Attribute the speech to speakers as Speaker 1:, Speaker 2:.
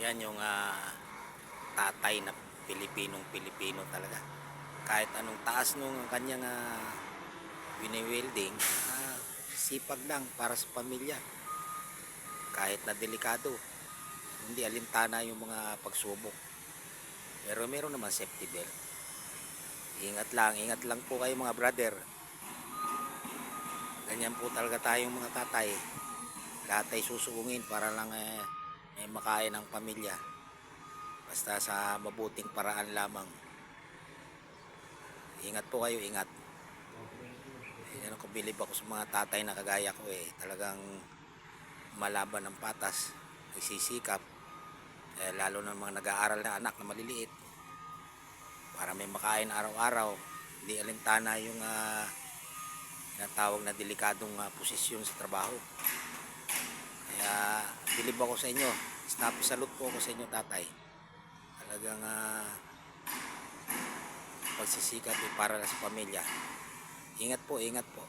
Speaker 1: Yan yung tatay na Pilipinong-Pilipino talaga. Kahit anong taas nung kanyang wini-welding, sipag lang para sa pamilya. Kahit na delikado, hindi alintana yung mga pagsubok. Pero meron naman safety belt. Ingat lang po kayo mga brother. Ganyan po talaga tayong mga tatay. Lahat ay susubungin para lang may makain ang pamilya. Basta sa mabuting paraan lamang. Ingat po kayo, ingat. Yan ako, bilib ako sa mga tatay na kagaya ko talagang malaban ng patas, nagsisikap, lalo na mga nag-aaral na anak na maliliit para may makain araw-araw. Hindi alintana yung tinatawag na delikadong posisyon sa trabaho. Kaya bilib ako sa inyo. Salute po ako sa inyo tatay. Talagang pagsisikap para sa pamilya. Ingat po, ingat po.